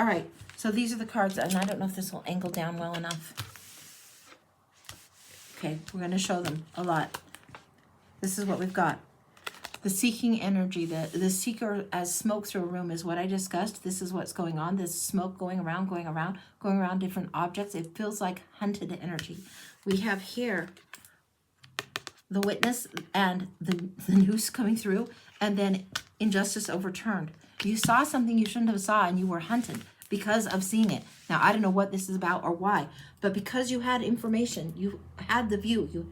All right, so these are the cards, and I don't know if this will angle down well enough. Okay, we're going to show them a lot. This is what we've got. The seeking energy, the seeker as smoke through a room is what I discussed. This is what's going on. This smoke going around different objects. It feels like hunted energy. We have here the witness and the noose coming through, and then injustice overturned. You saw something you shouldn't have saw, and you were hunted because of seeing it. Now, I don't know what this is about or why, but because you had information, you had the view,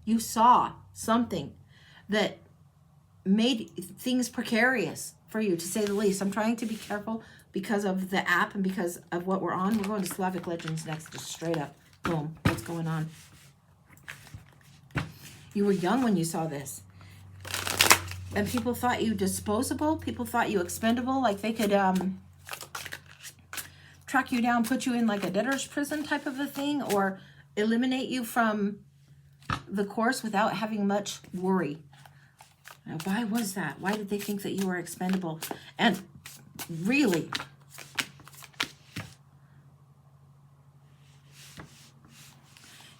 you saw something that made things precarious for you, to say the least. I'm trying to be careful because of the app and because of what we're on. We're going to Slavic Legends next, just straight up. Boom, what's going on? You were young when you saw this. And people thought you disposable. People thought you expendable, like they could track you down, put you in like a debtor's prison type of a thing, or eliminate you from the course without having much worry. Now, why was that? Why did they think that you were expendable? And really,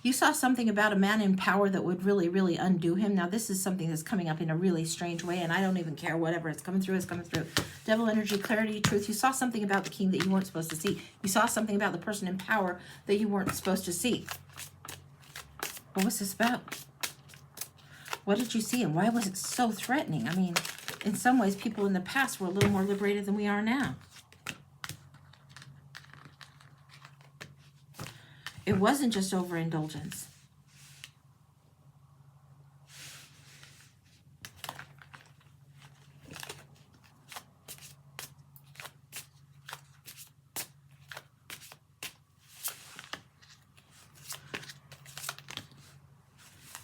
you saw something about a man in power that would really, really undo him. Now, this is something that's coming up in a really strange way, and I don't even care. Whatever, it's coming through, it's coming through. Devil energy, clarity, truth. You saw something about the king that you weren't supposed to see. You saw something about the person in power that you weren't supposed to see. What was this about? What did you see, and why was it so threatening? I mean, in some ways, people in the past were a little more liberated than we are now. It wasn't just overindulgence.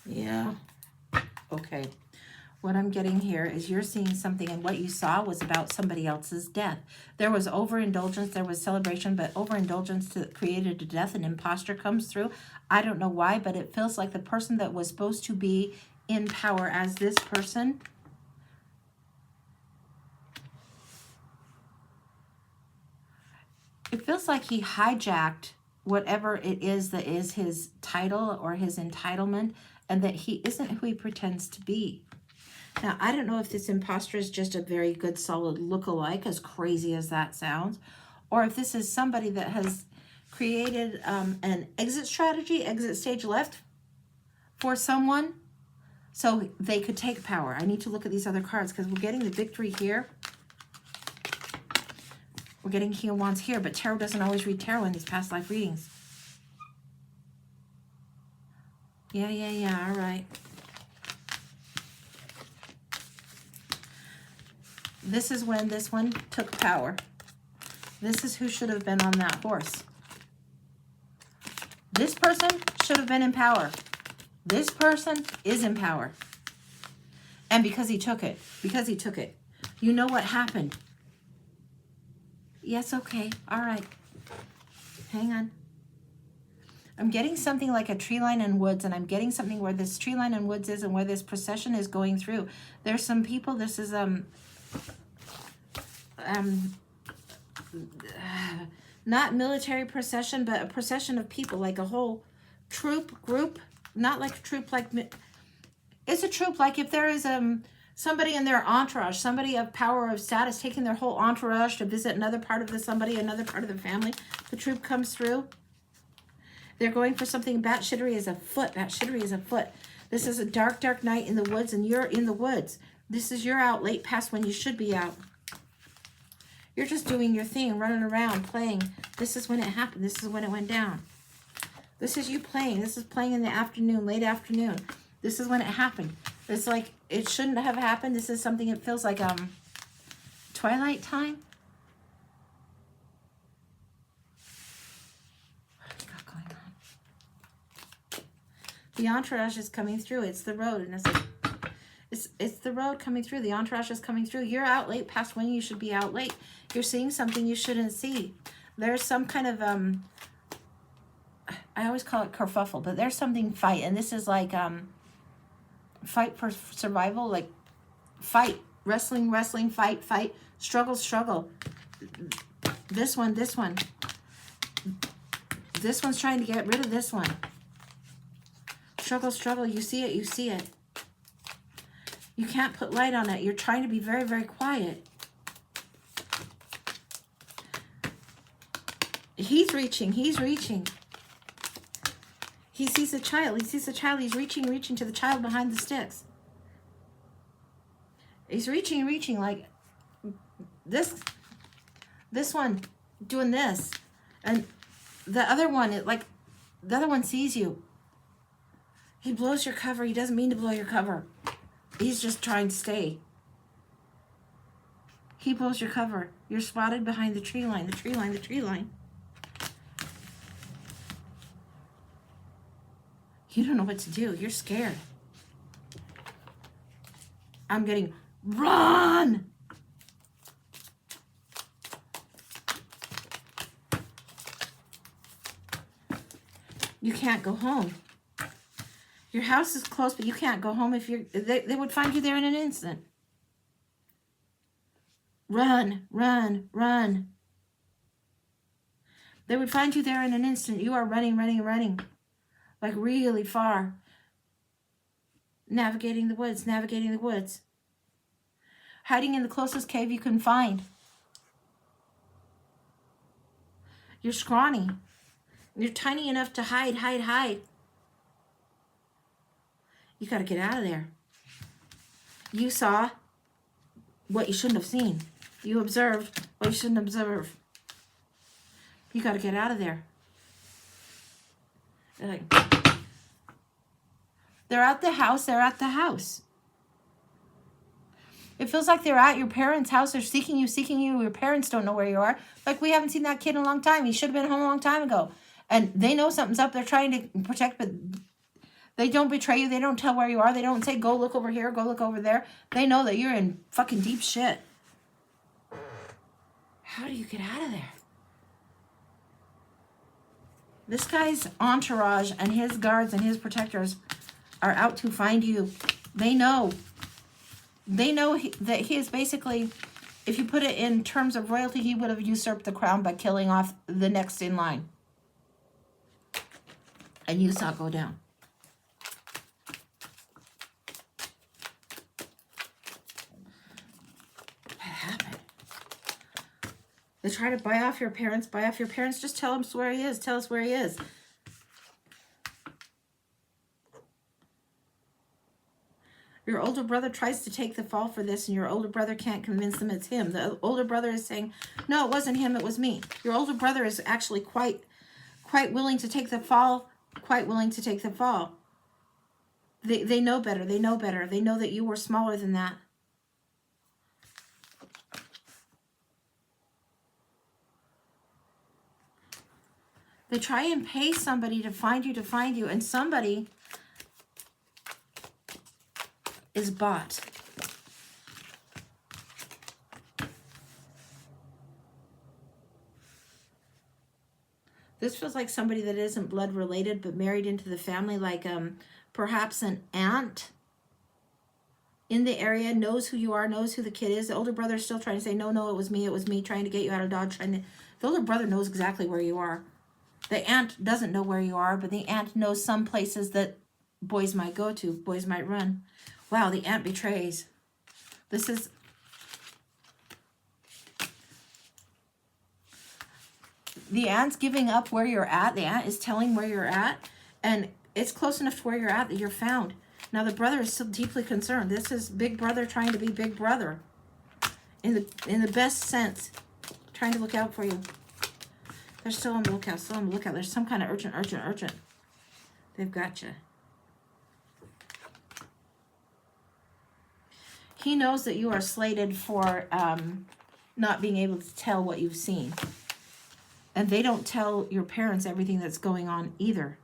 Yeah. Okay. What I'm getting here is you're seeing something, and what you saw was about somebody else's death. There was overindulgence, there was celebration, but overindulgence created a death. An imposter comes through. I don't know why, but it feels like the person that was supposed to be in power as this person, it feels like he hijacked whatever it is that is his title or his entitlement, and that he isn't who he pretends to be. Now, I don't know if this imposter is just a very good, solid look-alike, as crazy as that sounds, or if this is somebody that has created an exit strategy, exit stage left for someone so they could take power. I need to look at these other cards because we're getting the victory here. We're getting King of Wands here, but tarot doesn't always read tarot in these past life readings. Yeah, all right. This is when this one took power. This is who should have been on that horse. This person should have been in power. This person is in power. And because he took it, you know what happened. Yes, okay, all right. Hang on. I'm getting something like a tree line and woods, and I'm getting something where this tree line and woods is and where this procession is going through. There's some people, this is not military procession, but a procession of people, like a whole troop, group, not like a troop like, it's a troop like if there is somebody in their entourage, somebody of power, of status, taking their whole entourage to visit another part of the somebody, another part of the family. The troop comes through. They're going for something. Batshittery is afoot. Batshittery is afoot. This is a dark, dark night in the woods, and you're in the woods. This is you're out late past when you should be out. You're just doing your thing, running around, playing. This is when it happened. This is when it went down. This is you playing. This is playing in the afternoon, late afternoon. This is when it happened. It's like it shouldn't have happened. This is something, it feels like twilight time. What do you got going on? The entourage is coming through. It's the road, and it's like, it's the road coming through. The entourage is coming through. You're out late past when you should be out late. You're seeing something you shouldn't see. There's some kind of I always call it kerfuffle, but there's something fight, and this is like fight for survival, like fight, wrestling, fight, struggle. This one, this one. This one's trying to get rid of this one. Struggle, struggle. You see it, you see it. You can't put light on it. You're trying to be very, very quiet. He's reaching, he's reaching. He sees a child, he sees a child. He's reaching to the child behind the sticks. He's reaching like this one doing this. And the other one, the other one sees you. He blows your cover. He doesn't mean to blow your cover. He's just trying to stay. He blows your cover. You're spotted behind the tree line, the tree line, the tree line. You don't know what to do. You're scared. I'm getting, run! You can't go home. Your house is close, but you can't go home. If they would find you there in an instant. Run, run, run. They would find you there in an instant. You are running, running, running. Like really far. Navigating the woods, navigating the woods. Hiding in the closest cave you can find. You're scrawny. You're tiny enough to hide, hide, hide. You got to get out of there. You saw what you shouldn't have seen. You observed what you shouldn't observe. You got to get out of there. They're at the house. They're at the house. It feels like they're at your parents' house. They're seeking you, seeking you. Your parents don't know where you are. Like, we haven't seen that kid in a long time. He should have been home a long time ago. And they know something's up. They're trying to protect, but they don't betray you. They don't tell where you are. They don't say, go look over here, go look over there. They know that you're in fucking deep shit. How do you get out of there? This guy's entourage and his guards and his protectors are out to find you. They know. They know that he is basically, if you put it in terms of royalty, he would have usurped the crown by killing off the next in line. And you saw it go down. What happened? They try to buy off your parents. Buy off your parents. Just tell us where he is. Tell us where he is. Your older brother tries to take the fall for this, and your older brother can't convince them it's him. The older brother is saying, no, it wasn't him, it was me. Your older brother is actually quite willing to take the fall, quite willing to take the fall. They know better, they know better. They know that you were smaller than that. They try and pay somebody to find you, and somebody is bought. This feels like somebody that isn't blood related but married into the family, like perhaps an aunt in the area, knows who you are, knows who the kid is. The older brother is still trying to say, no, it was me, trying to get you out of Dodge. The older brother knows exactly where you are. The aunt doesn't know where you are, but the aunt knows some places that boys might go to, boys might run. Wow, the aunt betrays. This is... The aunt's giving up where you're at. The aunt is telling where you're at. And it's close enough to where you're at that you're found. Now, the brother is still deeply concerned. This is big brother trying to be big brother. In the best sense. Trying to look out for you. They're still on the lookout. Still on the lookout. There's some kind of urgent. They've got you. He knows that you are slated for not being able to tell what you've seen. And they don't tell your parents everything that's going on either.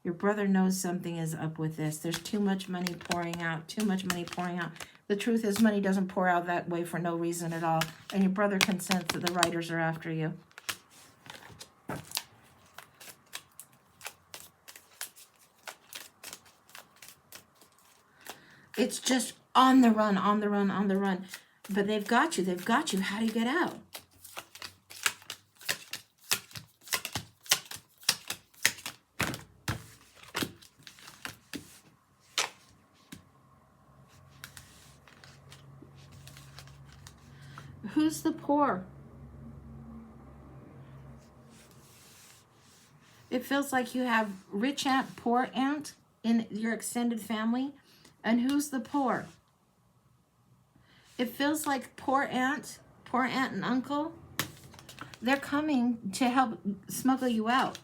Your brother knows something is up with this. There's too much money pouring out. Too much money pouring out. The truth is, money doesn't pour out that way for no reason at all. And your brother can sense that the writers are after you. It's just on the run. But they've got you. They've got you. How do you get out? Who's the poor? It feels like you have rich aunt, poor aunt in your extended family. And who's the poor? It feels like poor aunt and uncle, they're coming to help smuggle you out.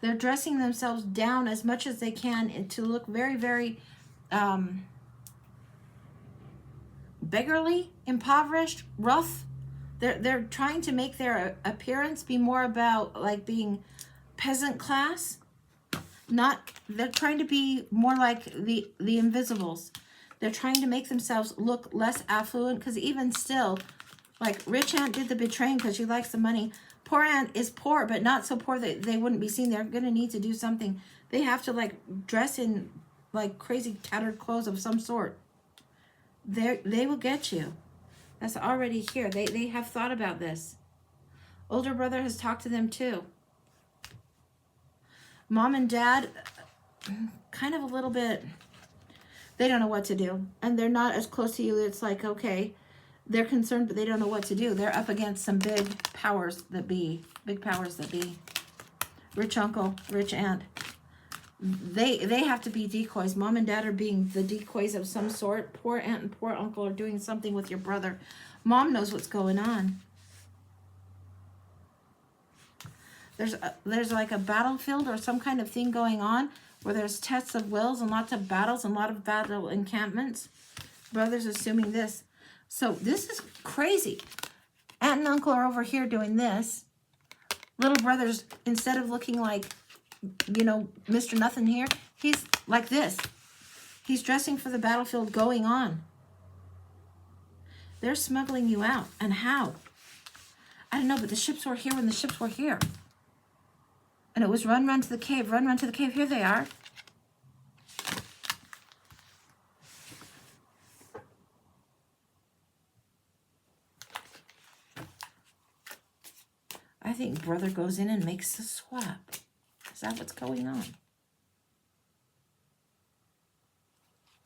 They're dressing themselves down as much as they can and to look very, very beggarly, impoverished, rough. They're trying to make their appearance be more about like being peasant class. They're trying to be more like the Invisibles. They're trying to make themselves look less affluent, because even still, like, rich aunt did the betraying because she likes the money. Poor aunt is poor, but not so poor that they wouldn't be seen. They're going to need to do something. They have to, like, dress in, like, crazy tattered clothes of some sort. They will get you. That's already here. They have thought about this. Older brother has talked to them, too. Mom and dad, kind of a little bit... They don't know what to do, and they're not as close to you. It's like, okay, they're concerned, but they don't know what to do. They're up against some big powers that be. Rich uncle, rich aunt. They have to be decoys. Mom and dad are being the decoys of some sort. Poor aunt and poor uncle are doing something with your brother. Mom knows what's going on. There's like a battlefield or some kind of thing going on, where there's tests of wills and lots of battles and a lot of battle encampments. Brother's assuming this. So this is crazy. Aunt and uncle are over here doing this. Little brother's, instead of looking like, you know, Mr. Nothing here, he's like this. He's dressing for the battlefield going on. They're smuggling you out. And how? I don't know, but the ships were here when the ships were here. And it was run to the cave, run to the cave. Here they are. I think brother goes in and makes the swap. Is that what's going on?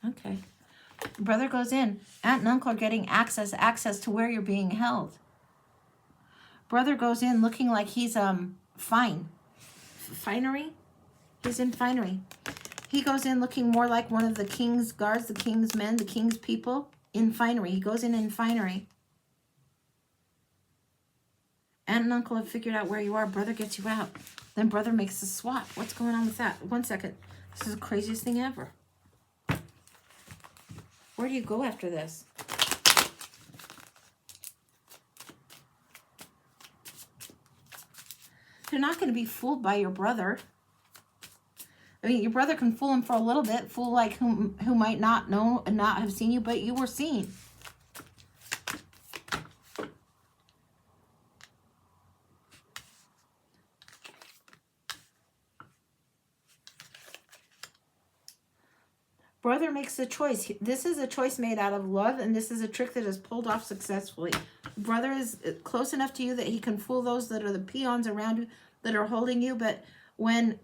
Okay. Brother goes in. Aunt and uncle are getting access to where you're being held. Brother goes in looking like he's fine. Finery? He's in finery. He goes in looking more like one of the king's guards, the king's men, the king's people in finery. He goes in finery. Aunt and uncle have figured out where you are. Brother gets you out. Then brother makes the swap. What's going on with that? 1 second. This is the craziest thing ever. Where do you go after this? You're not going to be fooled by your brother. I mean, your brother can fool him for a little bit, fool like who might not know and not have seen you, but you were seen. Brother makes a choice. This is a choice made out of love, and this is a trick that is pulled off successfully. Brother is close enough to you that he can fool those that are the peons around you that are holding you, but when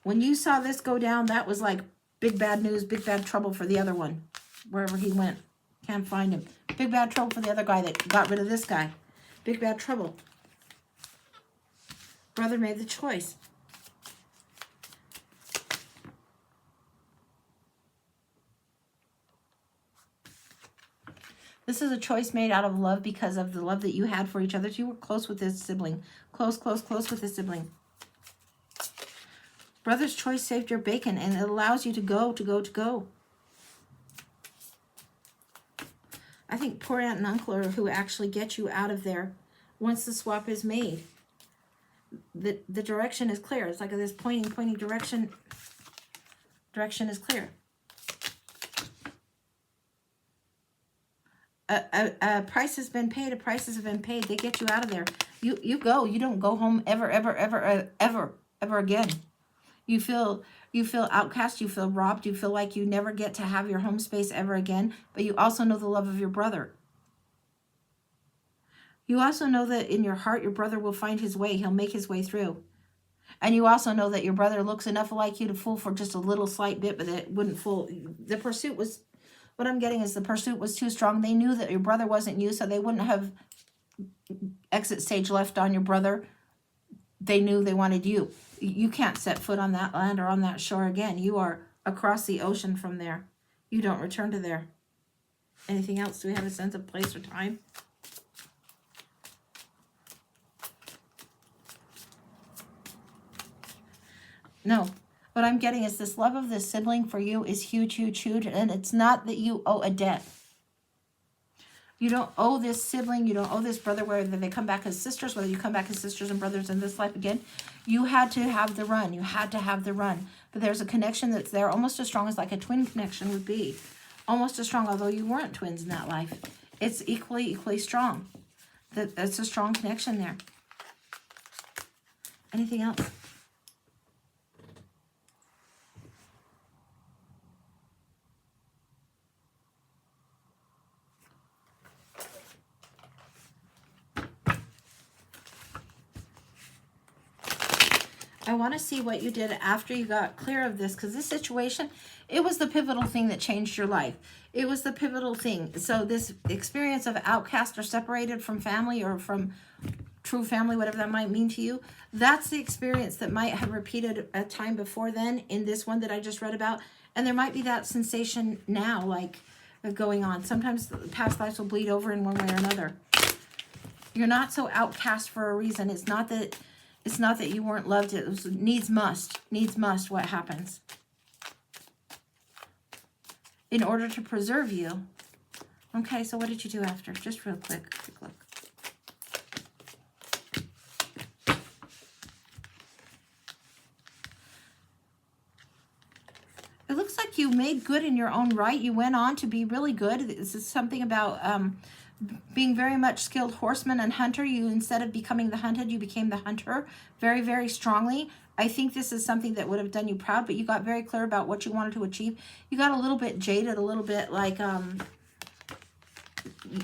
you saw this go down, that was like big bad news, big bad trouble for the other one. Wherever he went, can't find him. Big bad trouble for the other guy that got rid of this guy. Big bad trouble. Brother made the choice. This is a choice made out of love because of the love that you had for each other. So you were close with this sibling. Close with this sibling. Brother's choice saved your bacon, and it allows you to go. I think poor aunt and uncle are who actually get you out of there once the swap is made. The direction is clear. It's like this pointing direction. Direction is clear. A price has been paid. Prices have been paid. They get you out of there. You go. You don't go home ever again. You feel outcast, you feel robbed, you feel like you never get to have your home space ever again, but you also know the love of your brother. You also know that in your heart, your brother will find his way. He'll make his way through. And you also know that your brother looks enough like you to fool for just a little slight bit, but it wouldn't fool. The pursuit was, what I'm getting is the pursuit was too strong. They knew that your brother wasn't you, so they wouldn't have exit stage left on your brother. They knew they wanted you. You can't set foot on that land or on that shore again. You are across the ocean from there. You don't return to there. Anything else? Do we have a sense of place or time? No. What I'm getting is this love of this sibling for you is huge, huge, huge. And it's not that you owe a debt. You don't owe this sibling, you don't owe this brother, whether they come back as sisters, whether you come back as sisters and brothers in this life again. You had to have the run. You had to have the run. But there's a connection that's there, almost as strong as like a twin connection would be. Almost as strong, although you weren't twins in that life. It's equally strong. That's a strong connection there. Anything else? I want to see what you did after you got clear of this, because this situation, it was the pivotal thing that changed your life. It was the pivotal thing. So this experience of outcast or separated from family or from true family, whatever that might mean to you, that's the experience that might have repeated a time before then in this one that I just read about. And there might be that sensation now, like going on. Sometimes past lives will bleed over in one way or another. You're not so outcast for a reason. It's not that you weren't loved. It was needs must what happens. In order to preserve you. Okay, so what did you do after? Just real quick look. It looks like you made good in your own right. You went on to be really good. This is something about being very much skilled horseman and hunter. You, instead of becoming the hunted, you became the hunter very, very strongly. I think this is something that would have done you proud, but you got very clear about what you wanted to achieve. You got a little bit jaded, a little bit like,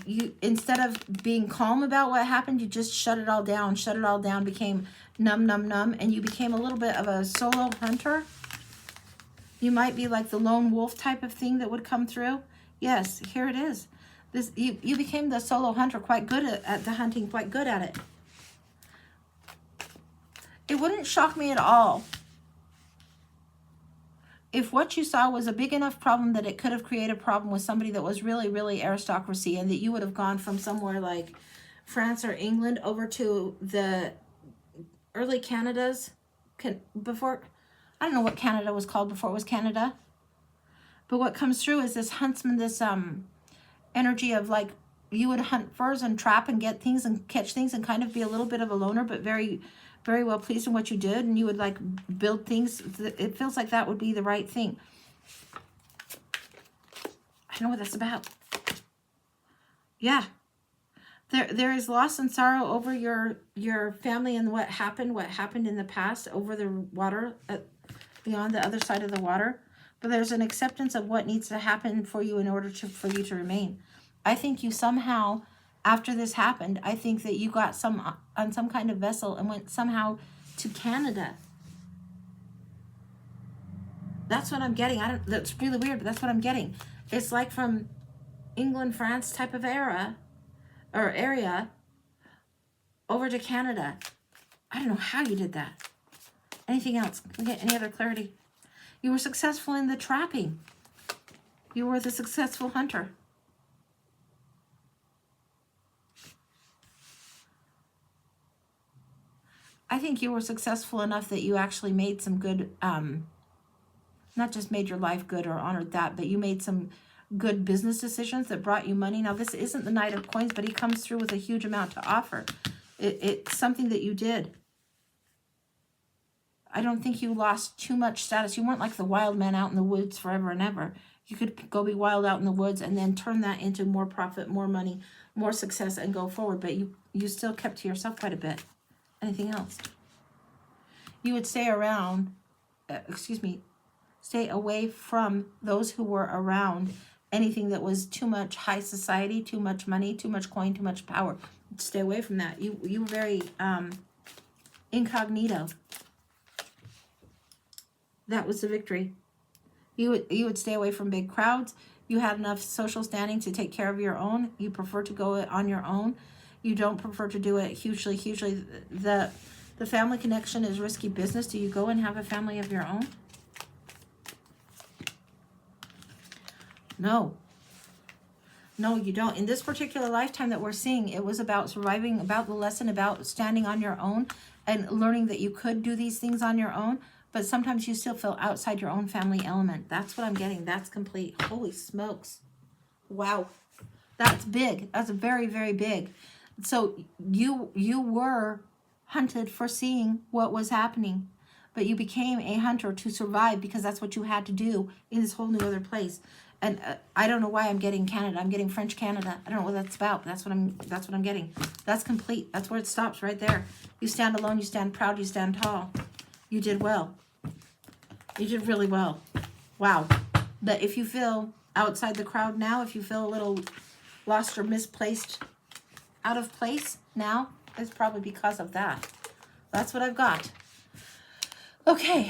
you, instead of being calm about what happened, you just shut it all down, became numb, and you became a little bit of a solo hunter. You might be like the lone wolf type of thing that would come through. Yes, here it is. This you became the solo hunter, quite good at the hunting, quite good at it. It wouldn't shock me at all if what you saw was a big enough problem that it could have created a problem with somebody that was really, really aristocracy, and that you would have gone from somewhere like France or England over to the early Canadas. Before, I don't know what Canada was called before it was Canada. But what comes through is this huntsman, this energy of like you would hunt furs and trap and get things and catch things and kind of be a little bit of a loner, but very, very well pleased in what you did, and you would like build things. It feels like that would be the right thing. I don't know what that's about. Yeah. There is loss and sorrow over your family and what happened in the past over the water, beyond the other side of the water. But there's an acceptance of what needs to happen for you in order for you to remain. I think you somehow, after this happened, I think that you got on some kind of vessel and went somehow to Canada. That's what I'm getting. That's really weird, but that's what I'm getting. It's like from England, France type of era or area over to Canada. I don't know how you did that. Anything else? Can we get any other clarity? You were successful in the trapping. You were the successful hunter. I think you were successful enough that you actually made some good, not just made your life good or honored that, but you made some good business decisions that brought you money. Now, this isn't the Knight of Coins, but he comes through with a huge amount to offer. It's something that you did. I don't think you lost too much status. You weren't like the wild man out in the woods forever and ever. You could go be wild out in the woods and then turn that into more profit, more money, more success, and go forward. But you still kept to yourself quite a bit. Anything else? You would stay around excuse me, stay away from those who were around anything that was too much high society, too much money, too much coin, too much power. Stay away from that. You were very incognito. That was the victory. You would stay away from big crowds. You had enough social standing to take care of your own. You prefer to go on your own. You don't prefer to do it hugely. The family connection is risky business. Do you go and have a family of your own? No. No, you don't. In this particular lifetime that we're seeing, it was about surviving, about the lesson, about standing on your own and learning that you could do these things on your own. But sometimes you still feel outside your own family element. That's what I'm getting. That's complete. Holy smokes. Wow. That's big. That's very, very big. So you were hunted for seeing what was happening. But you became a hunter to survive because that's what you had to do in this whole new other place. And I don't know why I'm getting Canada. I'm getting French Canada. I don't know what that's about. But that's what I'm getting. That's complete. That's where it stops right there. You stand alone. You stand proud. You stand tall. You did well. You did really well. Wow. But if you feel outside the crowd now, if you feel a little lost or misplaced, out of place now, it's probably because of that. That's what I've got. Okay.